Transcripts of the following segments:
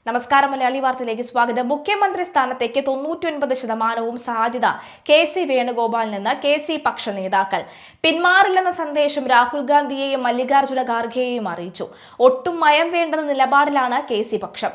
നമസ്കാരം. മലയാളി വാർത്തയിലേക്ക് സ്വാഗതം. മുഖ്യമന്ത്രി സ്ഥാനത്തേക്ക് 99% സാധ്യത കെ.സി. വേണുഗോപാലിൽ നിന്ന് കെ.സി. പക്ഷ നേതാക്കൾ പിന്മാറില്ലെന്ന സന്ദേശം രാഹുൽ ഗാന്ധിയെയും മല്ലികാർജ്ജുന ഖാർഗെയെയും അറിയിച്ചു. ഒട്ടും മയം വേണ്ടെന്ന നിലപാടിലാണ് കെ.സി. പക്ഷം.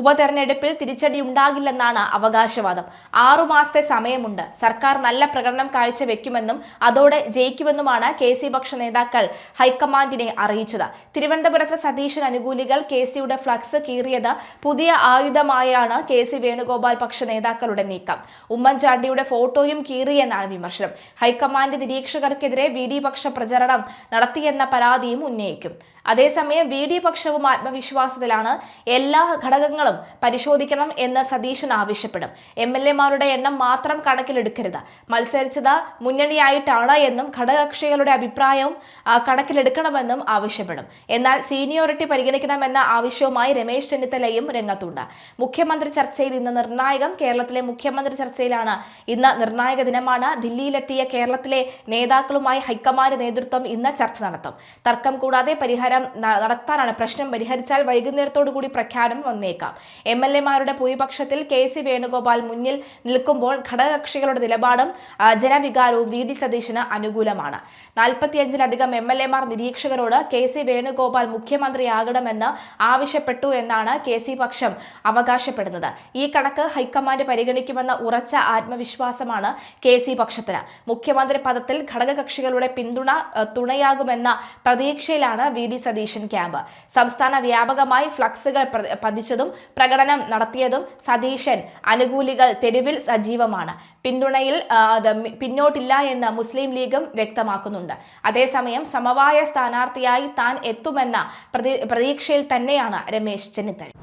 ഉപതെരഞ്ഞെടുപ്പിൽ തിരിച്ചടി ഉണ്ടാകില്ലെന്നാണ് അവകാശവാദം. 6 മാസത്തെ സമയമുണ്ട്. സർക്കാർ നല്ല പ്രകടനം കാഴ്ചവെക്കുമെന്നും അതോടെ ജയിക്കുമെന്നുമാണ് കെ.സി. പക്ഷ നേതാക്കൾ ഹൈക്കമാൻഡിനെ അറിയിച്ചത്. തിരുവനന്തപുരത്ത് സതീശൻ അനുകൂലികൾ കെ.സിയുടെ ഫ്ലക്സ് കീറിയത് പുതിയ ആയുധമായാണ് കെ.സി. വേണുഗോപാൽ പക്ഷ നേതാക്കളുടെ നീക്കം. ഉമ്മൻചാണ്ടിയുടെ ഫോട്ടോയും കീറിയെന്നാണ് വിമർശനം. ഹൈക്കമാൻഡ് നിരീക്ഷകർക്കെതിരെ വി.ഡി. പക്ഷ പ്രചരണം നടത്തിയെന്ന പരാതിയും ഉന്നയിക്കും. അതേസമയം വി.ഡി. പക്ഷവും ആത്മവിശ്വാസത്തിലാണ്. എല്ലാ ഘടകങ്ങളും പരിശോധിക്കണം എന്ന് സതീശൻ ആവശ്യപ്പെടും. എം.എൽ.എമാരുടെ എണ്ണം മാത്രം കണക്കിലെടുക്കരുത്. മത്സരിച്ചത് മുന്നണിയായിട്ടാണ് എന്നും ഘടകകക്ഷികളുടെ അഭിപ്രായവും കണക്കിലെടുക്കണമെന്നും ആവശ്യപ്പെടും. എന്നാൽ സീനിയോറിറ്റി പരിഗണിക്കണമെന്ന ആവശ്യവുമായി രമേശ് ചെന്നിത്തലയും രംഗത്തുണ്ട്. മുഖ്യമന്ത്രി ചർച്ചയിൽ ഇന്ന് നിർണായകം. കേരളത്തിലെ മുഖ്യമന്ത്രി ചർച്ചയിലാണ് ഇന്ന് നിർണായക ദിനമാണ്. ദില്ലിയിലെത്തിയ കേരളത്തിലെ നേതാക്കളുമായി ഹൈക്കമാൻഡ് നേതൃത്വം ഇന്ന് ചർച്ച നടത്തും. തർക്കം കൂടാതെ പരിഹാരം നടത്താനാണ്. പ്രശ്നം പരിഹരിച്ചാൽ വൈകുന്നേരത്തോടു കൂടി പ്രഖ്യാപനം വന്നേക്കാം. എം.എൽ.എമാരുടെ ഭൂരിപക്ഷത്തിൽ കെ.സി. വേണുഗോപാൽ മുന്നിൽ നിൽക്കുമ്പോൾ ഘടകകക്ഷികളുടെ നിലപാടും ജനവികാരവും വി.ഡി. സതീശന് അനുകൂലമാണ്. 45-ലധികം എം.എൽ.എമാർ നിരീക്ഷകരോട് കെ.സി. വേണുഗോപാൽ മുഖ്യമന്ത്രിയാകണമെന്ന് ആവശ്യപ്പെട്ടു എന്നാണ് കെ.സി. പക്ഷം അവകാശപ്പെടുന്നത്. ഈ കണക്ക് ഹൈക്കമാൻഡ് പരിഗണിക്കുമെന്ന ഉറച്ച ആത്മവിശ്വാസമാണ് കെ.സി. പക്ഷത്തിന്. മുഖ്യമന്ത്രി പദത്തിൽ ഘടകകക്ഷികളുടെ പിന്തുണ തുണയാകുമെന്ന പ്രതീക്ഷയിലാണ് വി.ഡി. സതീശൻ ക്യാമ്പ്. സംസ്ഥാന വ്യാപകമായി ഫ്ലക്സുകൾ പതിച്ചതും പ്രകടനം നടത്തിയതും സതീശൻ അനുകൂലികൾ തെരുവിൽ സജീവമാണ്. പിന്തുണയിൽ പിന്നോട്ടില്ല എന്ന് മുസ്ലിം ലീഗും വ്യക്തമാക്കുന്നുണ്ട്. അതേസമയം സമവായ സ്ഥാനാർത്ഥിയായി താൻ എത്തുമെന്ന പ്രതീക്ഷയിൽ തന്നെയാണ് രമേശ് ചെന്നിത്തല.